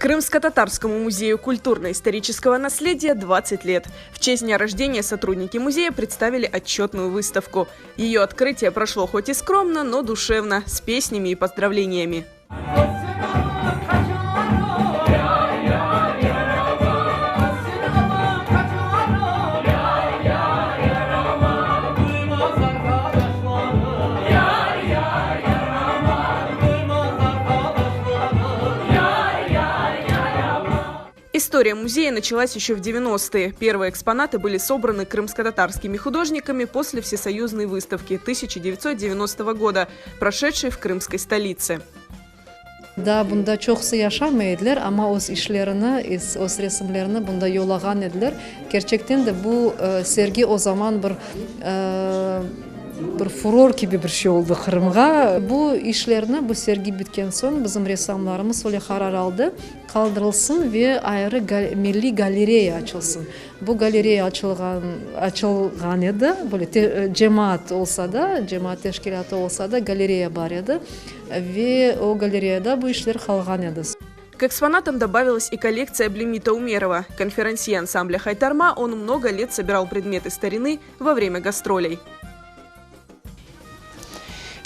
Крымско-татарскому музею культурно-исторического наследия 20 лет. В честь дня рождения сотрудники музея представили отчетную выставку. Ее открытие прошло хоть и скромно, но душевно, с песнями и поздравлениями. История музея началась еще в 90-е. Первые экспонаты были собраны крымско-татарскими художниками после всесоюзной выставки 1990 года, прошедшей в крымской столице. Да, бунда чоксы яшамайдылар, ама оз ишлерини, оз ресимлерини бунда йолаган эдилер. Gerçekten de bu sergi o zaman bir furor gibi bir şey oldu Kırım'a. Bu işlerini, bu sergi bitken son bizim ressamlarımız öyle karar aldı. Kaldırılsın ve ayrı milli galeriye açılsın. Bu galeriye açılgan edi. Böyle cemaat olsa da, cemaat teşkilatı olsa da galeriye var edi. Ve o galeriyada bu işler kalgan edi. К экспонатам добавилась и коллекция Блемита Умерова. Конферансье ансамбля «Хайтарма», он много лет собирал предметы старины во время гастролей.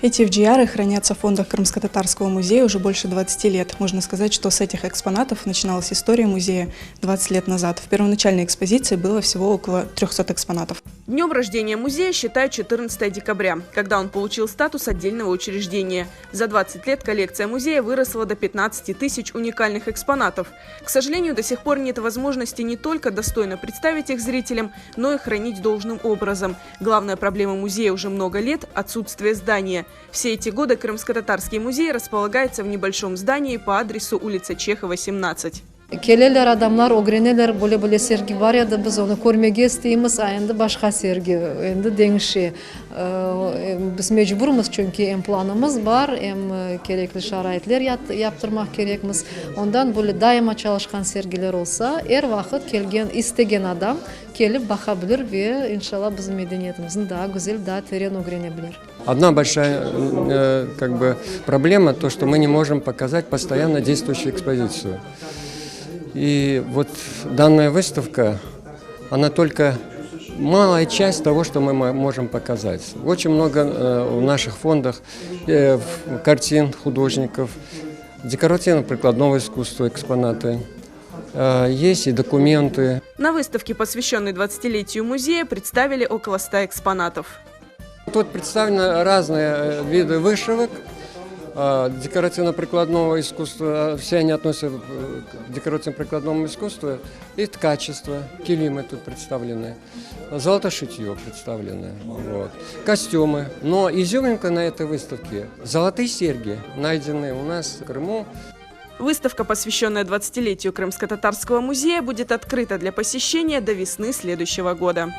Эти FGR хранятся в фондах Крымско-татарского музея уже больше 20 лет. Можно сказать, что с этих экспонатов начиналась история музея 20 лет назад. В первоначальной экспозиции было всего около 300 экспонатов. Днем рождения музея считают 14 декабря, когда он получил статус отдельного учреждения. За 20 лет коллекция музея выросла до 15 тысяч уникальных экспонатов. К сожалению, до сих пор нет возможности не только достойно представить их зрителям, но и хранить должным образом. Главная проблема музея уже много лет – отсутствие здания. Все эти годы Крымско-татарский музей располагается в небольшом здании по адресу улица Чехова, 17. Келелер adamlar, öğrenirler, böyle sergi var ya da biz onu görmeye isteğimiz ayında başka sergi, endi değişi. Biz mecburumuz çünkü hem planımız var, hem gerekli şaraitler yaptırmak gerekmiz. Ondan böyle daima çalışkan sergiler olsa, her vakit kelgen, istegen adam gelip bakabilir ve inşallah bizim medeniyetimizin daha güzel, daha terin öğrenebilir. Одна большая проблема, то, что мы не можем показать постоянно действующую экспозицию. И вот данная выставка, она только малая часть того, что мы можем показать. Очень много в наших фондах картин художников, декоративно-прикладного искусства экспонаты. Есть и документы. На выставке, посвященной 20-летию музея, представили около 100 экспонатов. Тут представлены разные виды вышивок, декоративно-прикладного искусства, все они относятся к декоративно-прикладному искусству, и ткачество, килимы тут представлены, золотошитье представлены, вот, костюмы. Но изюминка на этой выставке – золотые серьги, найденные у нас в Крыму. Выставка, посвященная 20-летию Крымско-татарского музея, будет открыта для посещения до весны следующего года.